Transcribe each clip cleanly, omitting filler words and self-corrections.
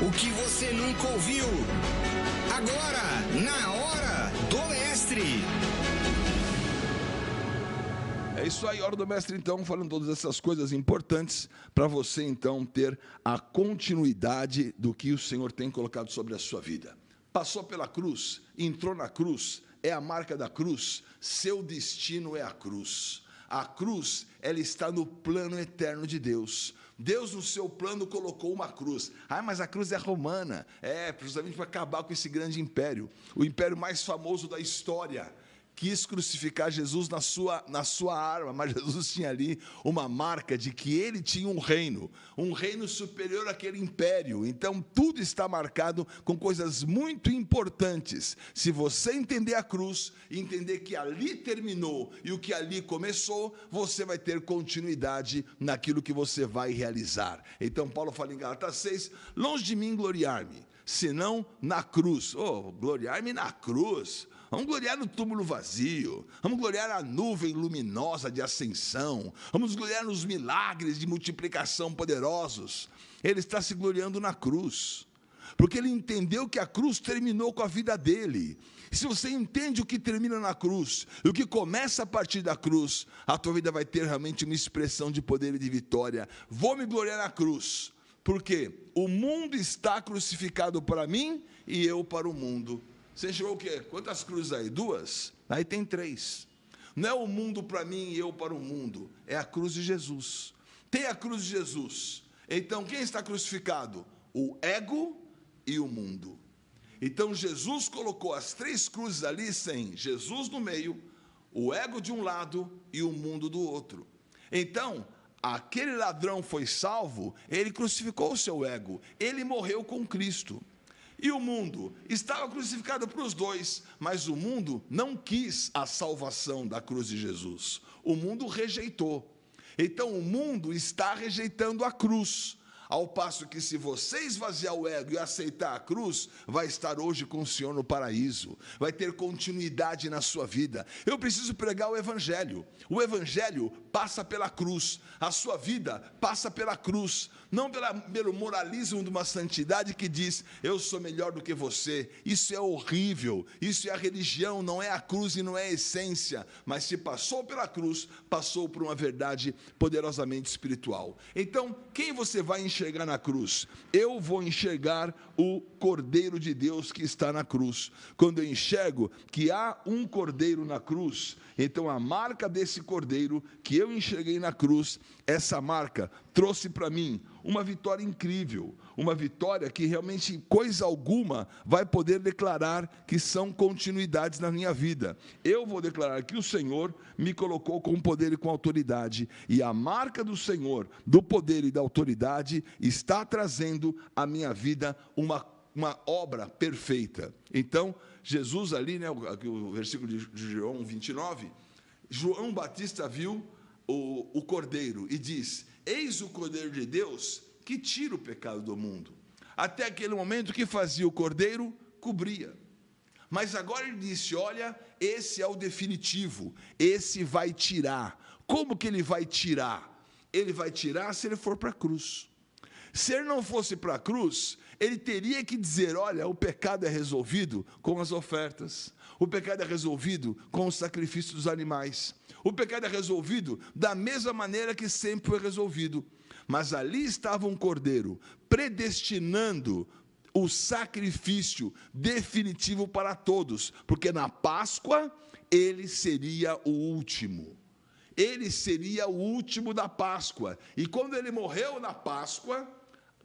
O que você nunca ouviu. Agora, na Hora do Mestre. É isso aí, Hora do Mestre, então, falando todas essas coisas importantes para você, então, ter a continuidade do que o Senhor tem colocado sobre a sua vida. Passou pela cruz, entrou na cruz, é a marca da cruz, seu destino é a cruz. A cruz, ela está no plano eterno de Deus. Deus, no seu plano, colocou uma cruz. Ah, mas a cruz é romana. É, justamente para acabar com esse grande império. O império mais famoso da história. Quis crucificar Jesus na sua arma, mas Jesus tinha ali uma marca de que ele tinha um reino superior àquele império. Então, tudo está marcado com coisas muito importantes. Se você entender a cruz, entender que ali terminou e o que ali começou, você vai ter continuidade naquilo que você vai realizar. Então, Paulo fala em Gálatas 6, longe de mim gloriar-me, senão na cruz. Gloriar-me na cruz. Vamos gloriar no túmulo vazio, vamos gloriar na nuvem luminosa de ascensão, vamos gloriar nos milagres de multiplicação poderosos. Ele está se gloriando na cruz, porque ele entendeu que a cruz terminou com a vida dele. Se você entende o que termina na cruz e o que começa a partir da cruz, a tua vida vai ter realmente uma expressão de poder e de vitória. Vou me gloriar na cruz, porque o mundo está crucificado para mim e eu para o mundo. Você enxergou o quê? Quantas cruzes aí? 2? Aí tem 3. Não é o mundo para mim e eu para o mundo. É a cruz de Jesus. Tem a cruz de Jesus. Então, quem está crucificado? O ego e o mundo. Então, Jesus colocou as 3 cruzes ali, sem Jesus no meio, o ego de um lado e o mundo do outro. Então, aquele ladrão foi salvo, ele crucificou o seu ego. Ele morreu com Cristo. E o mundo estava crucificado para os dois, mas o mundo não quis a salvação da cruz de Jesus. O mundo rejeitou. Então o mundo está rejeitando a cruz. Ao passo que, se você esvaziar o ego e aceitar a cruz, vai estar hoje com o Senhor no paraíso, vai ter continuidade na sua vida. Eu preciso pregar o Evangelho. O Evangelho passa pela cruz, a sua vida passa pela cruz, não pelo moralismo de uma santidade que diz, eu sou melhor do que você. Isso é horrível, isso é a religião, não é a cruz e não é a essência, mas se passou pela cruz, passou por uma verdade poderosamente espiritual. Então, quem você vai enxergar na cruz? Eu vou enxergar o Cordeiro de Deus que está na cruz. Quando eu enxergo que há um Cordeiro na cruz, então a marca desse Cordeiro que eu enxerguei na cruz, essa marca trouxe para mim uma vitória incrível, uma vitória que realmente coisa alguma vai poder declarar que são continuidades na minha vida. Eu vou declarar que o Senhor me colocou com poder e com autoridade, e a marca do Senhor, do poder e da autoridade, está trazendo à minha vida uma obra perfeita. Então, Jesus ali, o versículo de João 29, João Batista viu o Cordeiro e diz, eis o Cordeiro de Deus que tira o pecado do mundo. Até aquele momento, o que fazia o Cordeiro? Cobria. Mas agora ele disse, olha, esse é o definitivo, esse vai tirar. Como que ele vai tirar? Ele vai tirar se ele for para a cruz. Se ele não fosse para a cruz, ele teria que dizer, olha, o pecado é resolvido com as ofertas, o pecado é resolvido com o sacrifício dos animais, o pecado é resolvido da mesma maneira que sempre foi resolvido. Mas ali estava um cordeiro, predestinando o sacrifício definitivo para todos, porque na Páscoa ele seria o último. Ele seria o último da Páscoa. E quando ele morreu na Páscoa,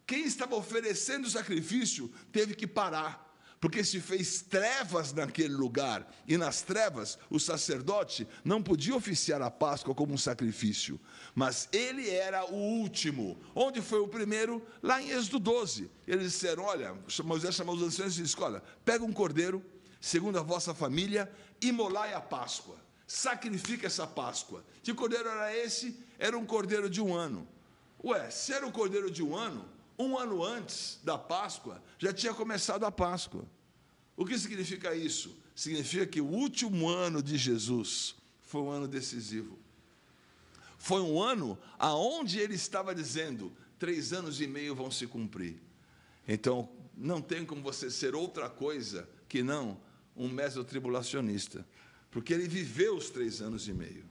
quem estava oferecendo o sacrifício teve que parar, porque se fez trevas naquele lugar, e nas trevas o sacerdote não podia oficiar a Páscoa como um sacrifício, mas ele era o último. Onde foi o primeiro? Lá em Êxodo 12, eles disseram, olha, Moisés chamou os anciãos e disse, olha, pega um cordeiro, segundo a vossa família, imolai a Páscoa, sacrifica essa Páscoa. Que cordeiro era esse? Era um cordeiro de 1 ano. Se era um cordeiro de 1 ano, 1 ano antes da Páscoa, já tinha começado a Páscoa. O que significa isso? Significa que o último ano de Jesus foi um ano decisivo. Foi um ano aonde ele estava dizendo, 3 anos e meio vão se cumprir. Então, não tem como você ser outra coisa que não um mesotribulacionista, porque ele viveu os 3 anos e meio.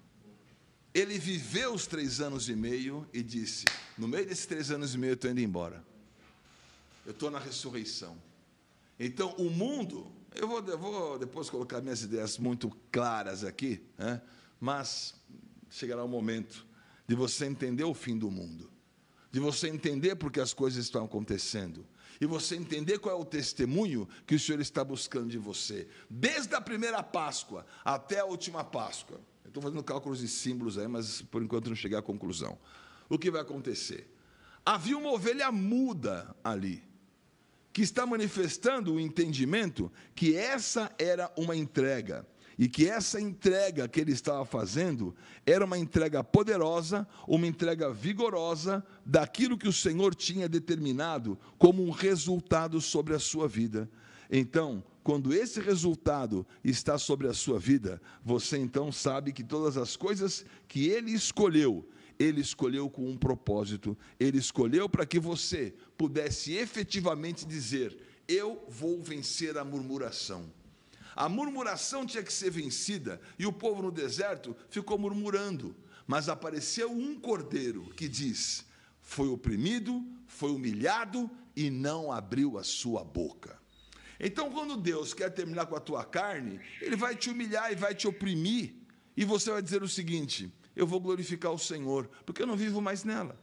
Ele viveu os 3 anos e meio e disse, no meio desses 3 anos e meio eu estou indo embora. Eu estou na ressurreição. Então, o mundo, eu vou depois colocar minhas ideias muito claras aqui, né? Mas chegará o momento de você entender o fim do mundo, de você entender porque as coisas estão acontecendo, e você entender qual é o testemunho que o Senhor está buscando de você, desde a primeira Páscoa até a última Páscoa. Eu estou fazendo cálculos de símbolos aí, mas por enquanto não cheguei à conclusão. O que vai acontecer? Havia uma ovelha muda ali, que está manifestando o entendimento que essa era uma entrega, e que essa entrega que ele estava fazendo era uma entrega poderosa, uma entrega vigorosa daquilo que o Senhor tinha determinado como um resultado sobre a sua vida. Então, quando esse resultado está sobre a sua vida, você então sabe que todas as coisas que ele escolheu com um propósito, ele escolheu para que você pudesse efetivamente dizer, eu vou vencer a murmuração. A murmuração tinha que ser vencida, e o povo no deserto ficou murmurando, mas apareceu um cordeiro que diz, foi oprimido, foi humilhado e não abriu a sua boca. Então, quando Deus quer terminar com a tua carne, Ele vai te humilhar e vai te oprimir, e você vai dizer o seguinte, eu vou glorificar o Senhor, porque eu não vivo mais nela.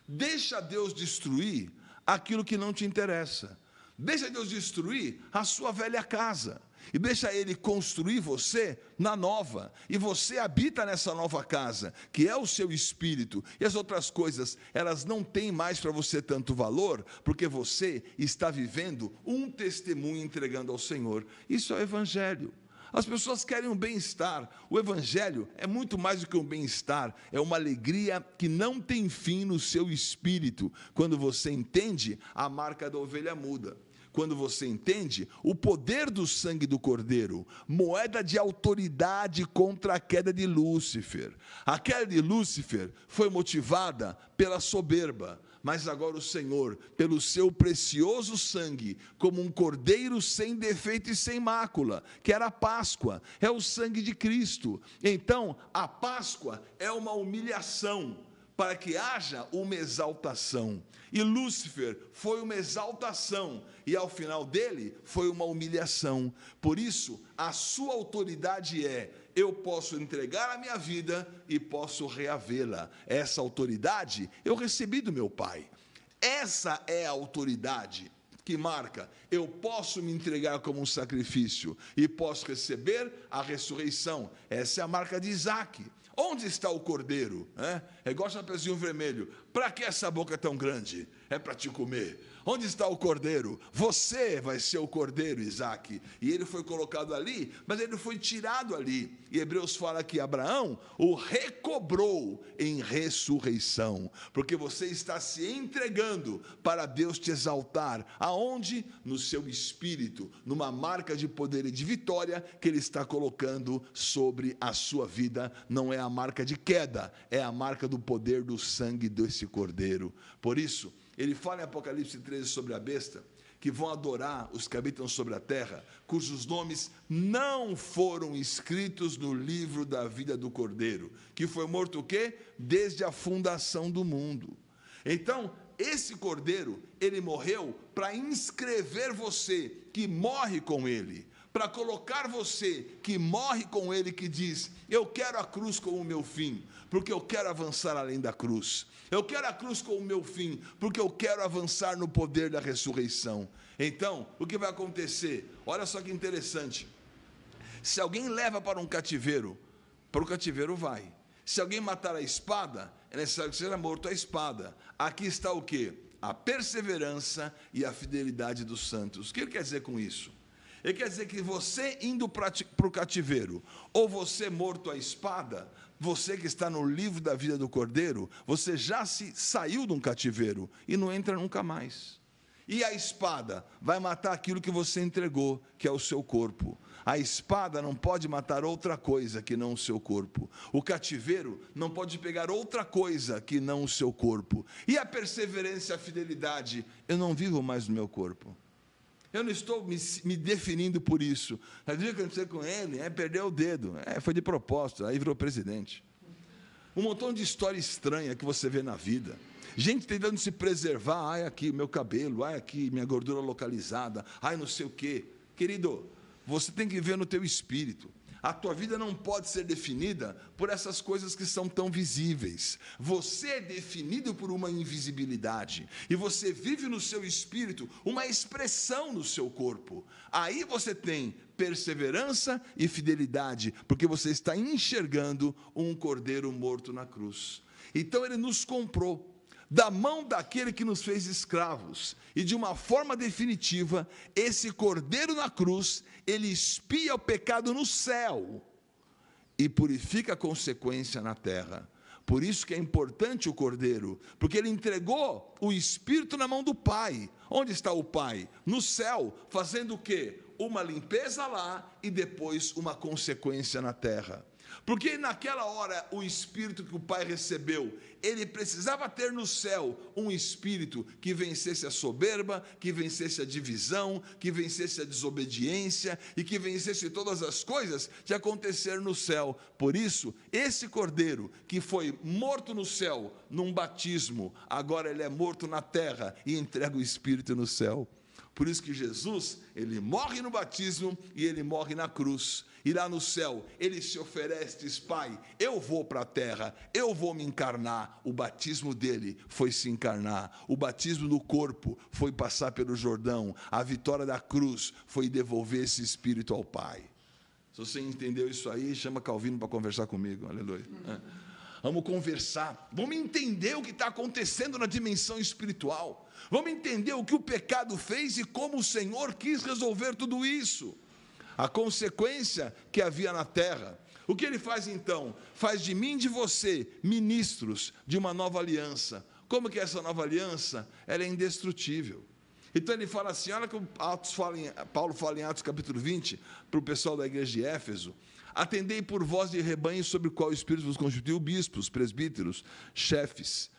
Deixa Deus destruir aquilo que não te interessa. Deixa Deus destruir a sua velha casa. E deixa Ele construir você na nova. E você habita nessa nova casa, que é o seu espírito. E as outras coisas, elas não têm mais para você tanto valor, porque você está vivendo um testemunho entregando ao Senhor. Isso é o Evangelho. As pessoas querem um bem-estar. O Evangelho é muito mais do que um bem-estar. É uma alegria que não tem fim no seu espírito, quando você entende a marca da ovelha muda. Quando você entende o poder do sangue do Cordeiro, moeda de autoridade contra a queda de Lúcifer. A queda de Lúcifer foi motivada pela soberba, mas agora o Senhor, pelo seu precioso sangue, como um cordeiro sem defeito e sem mácula, que era a Páscoa, é o sangue de Cristo. Então, a Páscoa é uma humilhação, para que haja uma exaltação. E Lúcifer foi uma exaltação, e ao final dele foi uma humilhação. Por isso, a sua autoridade é, eu posso entregar a minha vida e posso reavê-la. Essa autoridade eu recebi do meu Pai. Essa é a autoridade que marca, eu posso me entregar como um sacrifício e posso receber a ressurreição. Essa é a marca de Isaac. Onde está o cordeiro? É igual Chapeuzinho Vermelho. Para que essa boca tão grande? É para te comer. Onde está o cordeiro? Você vai ser o cordeiro, Isaac. E ele foi colocado ali, mas ele foi tirado ali. E Hebreus fala que Abraão o recobrou em ressurreição. Porque você está se entregando para Deus te exaltar. Aonde? No seu espírito, numa marca de poder e de vitória que Ele está colocando sobre a sua vida. Não é a marca de queda, é a marca do poder do sangue desse cordeiro. Por isso, ele fala em Apocalipse 13 sobre a besta, que vão adorar os que habitam sobre a terra, cujos nomes não foram escritos no livro da vida do Cordeiro, que foi morto o quê? Desde a fundação do mundo. Então, esse Cordeiro, ele morreu para inscrever você, que morre com ele, para colocar você, que morre com ele, que diz, eu quero a cruz como o meu fim, porque eu quero avançar além da cruz. Eu quero a cruz como o meu fim, porque eu quero avançar no poder da ressurreição. Então, o que vai acontecer? Olha só que interessante. Se alguém leva para o cativeiro vai. Se alguém matar a espada, é necessário que seja morto a espada. Aqui está o quê? A perseverança e a fidelidade dos santos. O que ele quer dizer com isso? Ele quer dizer que você indo para o cativeiro, ou você morto à espada, você que está no livro da vida do Cordeiro, você já saiu de um cativeiro e não entra nunca mais. E a espada vai matar aquilo que você entregou, que é o seu corpo. A espada não pode matar outra coisa que não o seu corpo. O cativeiro não pode pegar outra coisa que não o seu corpo. E a perseverança e a fidelidade, eu não vivo mais no meu corpo. Eu não estou me definindo por isso. O dia que eu comecei com ele, perdeu o dedo. Foi de propósito, aí virou presidente. Um montão de história estranha que você vê na vida. Gente tentando se preservar, aqui meu cabelo, aqui minha gordura localizada, não sei o quê. Querido, você tem que ver no teu espírito. A tua vida não pode ser definida por essas coisas que são tão visíveis. Você é definido por uma invisibilidade. E você vive no seu espírito uma expressão no seu corpo. Aí você tem perseverança e fidelidade, porque você está enxergando um cordeiro morto na cruz. Então ele nos comprou da mão daquele que nos fez escravos, e de uma forma definitiva, esse cordeiro na cruz, ele expia o pecado no céu, e purifica a consequência na terra. Por isso que é importante o cordeiro, porque ele entregou o Espírito na mão do Pai. Onde está o Pai? No céu, fazendo o quê? Uma limpeza lá, e depois uma consequência na terra. Porque naquela hora, o Espírito que o Pai recebeu, ele precisava ter no céu um Espírito que vencesse a soberba, que vencesse a divisão, que vencesse a desobediência e que vencesse todas as coisas de acontecer no céu. Por isso, esse cordeiro que foi morto no céu num batismo, agora ele é morto na terra e entrega o Espírito no céu. Por isso que Jesus, ele morre no batismo e ele morre na cruz. E lá no céu, ele se oferece, diz: Pai, eu vou para a terra, eu vou me encarnar. O batismo dele foi se encarnar. O batismo no corpo foi passar pelo Jordão. A vitória da cruz foi devolver esse Espírito ao Pai. Se você entendeu isso aí, chama Calvino para conversar comigo. Aleluia. Vamos conversar, vamos entender o que está acontecendo na dimensão espiritual, vamos entender o que o pecado fez e como o Senhor quis resolver tudo isso, a consequência que havia na terra. O que ele faz então? Faz de mim e de você ministros de uma nova aliança. Como que é essa nova aliança? Ela é indestrutível. Então ele fala assim, olha que Paulo fala em Atos capítulo 20, para o pessoal da igreja de Éfeso: atendei por voz de rebanho sobre o qual o Espírito vos constituiu bispos, presbíteros, chefes,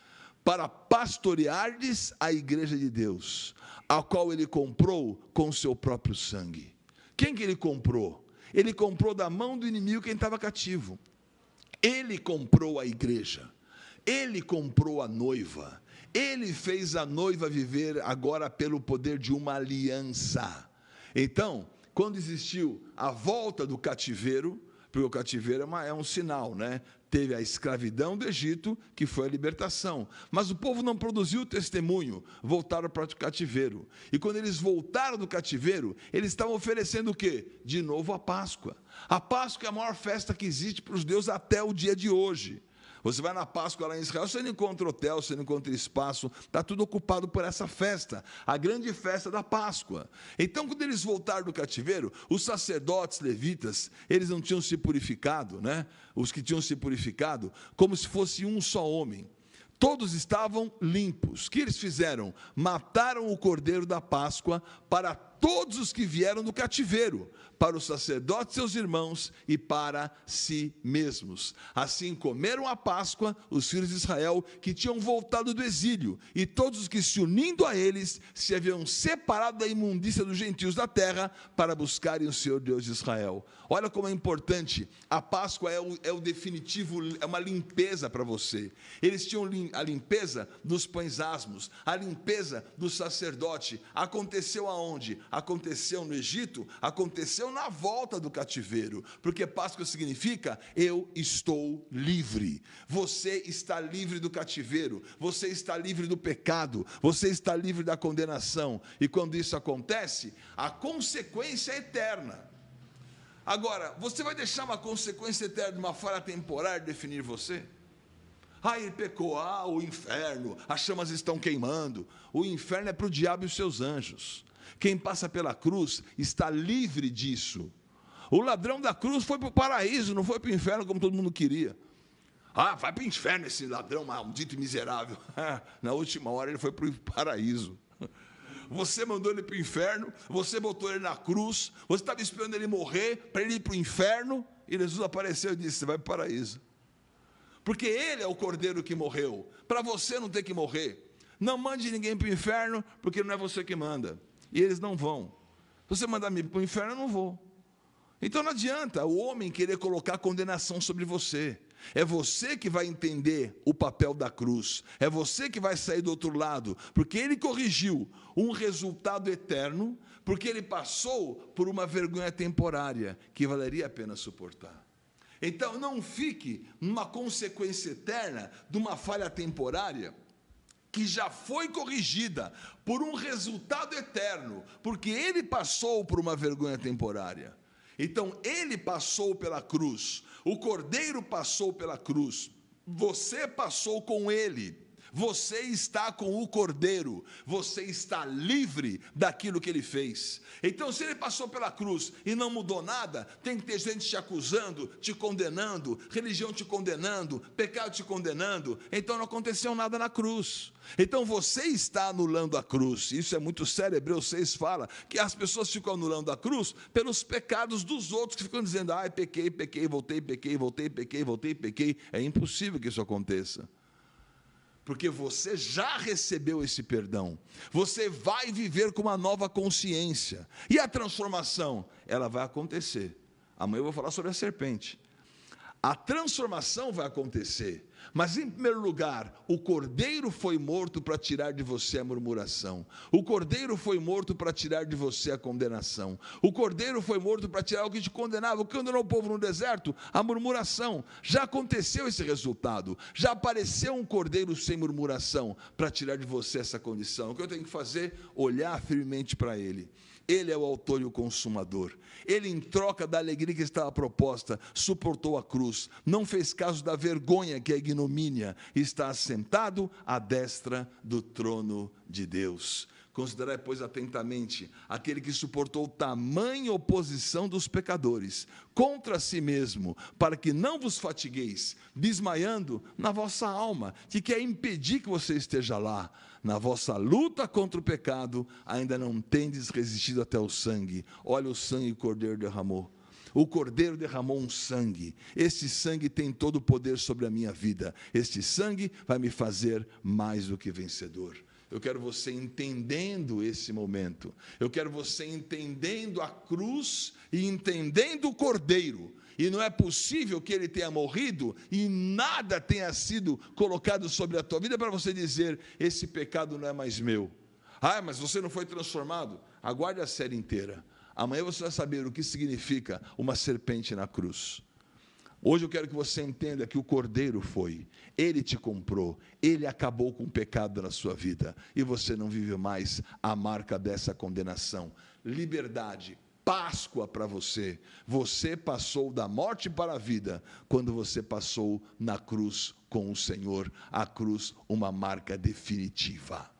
para pastoreardes a igreja de Deus, a qual ele comprou com o seu próprio sangue. Quem que ele comprou? Ele comprou da mão do inimigo quem estava cativo. Ele comprou a igreja. Ele comprou a noiva. Ele fez a noiva viver agora pelo poder de uma aliança. Então, quando existiu a volta do cativeiro, porque o cativeiro é um sinal, né? Teve a escravidão do Egito, que foi a libertação. Mas o povo não produziu testemunho, voltaram para o cativeiro. E quando eles voltaram do cativeiro, eles estavam oferecendo o quê? De novo a Páscoa. A Páscoa é a maior festa que existe para os judeus até o dia de hoje. Você vai na Páscoa lá em Israel, você não encontra hotel, você não encontra espaço, está tudo ocupado por essa festa, a grande festa da Páscoa. Então, quando eles voltaram do cativeiro, os sacerdotes levitas, eles não tinham se purificado, né? Os que tinham se purificado, como se fosse um só homem. Todos estavam limpos. O que eles fizeram? Mataram o cordeiro da Páscoa para todos os que vieram do cativeiro, para os sacerdotes, seus irmãos, e para si mesmos. Assim comeram a Páscoa os filhos de Israel que tinham voltado do exílio, e todos os que, se unindo a eles, se haviam separado da imundícia dos gentios da terra, para buscarem o Senhor Deus de Israel. Olha como é importante. A Páscoa é o definitivo, é uma limpeza para você. Eles tinham a limpeza dos pães asmos, a limpeza do sacerdote. Aconteceu aonde? Aconteceu no Egito, aconteceu na volta do cativeiro, porque Páscoa significa: eu estou livre. Você está livre do cativeiro, você está livre do pecado, você está livre da condenação. E quando isso acontece, a consequência é eterna. Agora, você vai deixar uma consequência eterna de uma falha temporária definir você? Ele pecou, o inferno, as chamas estão queimando. O inferno é para o diabo e os seus anjos. Quem passa pela cruz está livre disso. O ladrão da cruz foi para o paraíso, não foi para o inferno como todo mundo queria. Vai para o inferno esse ladrão maldito e miserável. Na última hora ele foi para o paraíso. você mandou ele para o inferno, você botou ele na cruz, você estava esperando ele morrer para ele ir para o inferno, e Jesus apareceu e disse: você vai para o paraíso. Porque ele é o cordeiro que morreu, para você não ter que morrer. Não mande ninguém para o inferno, porque não é você que manda, e eles não vão. Se você mandar me para o inferno, eu não vou. Então não adianta o homem querer colocar condenação sobre você. É você que vai entender o papel da cruz. É você que vai sair do outro lado, porque ele corrigiu um resultado eterno, porque ele passou por uma vergonha temporária que valeria a pena suportar. Então não fique numa consequência eterna de uma falha temporária que já foi corrigida por um resultado eterno, porque ele passou por uma vergonha temporária. Então, ele passou pela cruz, o Cordeiro passou pela cruz, você passou com ele, você está com o Cordeiro, você está livre daquilo que ele fez. Então, se ele passou pela cruz e não mudou nada, tem que ter gente te acusando, te condenando, religião te condenando, pecado te condenando, então não aconteceu nada na cruz. Então você está anulando a cruz. Isso é muito sério. Hebreus 6 fala que as pessoas ficam anulando a cruz pelos pecados dos outros, que ficam dizendo: pequei, voltei, pequei. É impossível que isso aconteça, porque você já recebeu esse perdão, você vai viver com uma nova consciência, e a transformação, ela vai acontecer. Amanhã eu vou falar sobre a serpente. A transformação vai acontecer, mas em primeiro lugar, o Cordeiro foi morto para tirar de você a murmuração, o Cordeiro foi morto para tirar de você a condenação, o Cordeiro foi morto para tirar o que te condenava. O que condenou o povo no deserto? A murmuração. Já aconteceu esse resultado, já apareceu um Cordeiro sem murmuração para tirar de você essa condição. O que eu tenho que fazer? Olhar firmemente para ele. Ele é o autor e o consumador. Ele, em troca da alegria que estava proposta, suportou a cruz, não fez caso da vergonha, que é a ignomínia, e está assentado à destra do trono de Deus. Considerai, pois, atentamente aquele que suportou tamanha oposição dos pecadores contra si mesmo, para que não vos fatigueis, desmaiando na vossa alma, que quer impedir que você esteja lá. Na vossa luta contra o pecado, ainda não tendes resistido até o sangue. Olha o sangue que o Cordeiro derramou. O Cordeiro derramou um sangue. Este sangue tem todo o poder sobre a minha vida. Este sangue vai me fazer mais do que vencedor. Eu quero você entendendo esse momento. Eu quero você entendendo a cruz e entendendo o Cordeiro. E não é possível que ele tenha morrido e nada tenha sido colocado sobre a tua vida para você dizer: esse pecado não é mais meu. Mas você não foi transformado? Aguarde a série inteira. Amanhã você vai saber o que significa uma serpente na cruz. Hoje eu quero que você entenda que o Cordeiro foi, ele te comprou, ele acabou com o pecado na sua vida, e você não vive mais a marca dessa condenação. Liberdade, Páscoa para você. Você passou da morte para a vida quando você passou na cruz com o Senhor. A cruz, uma marca definitiva.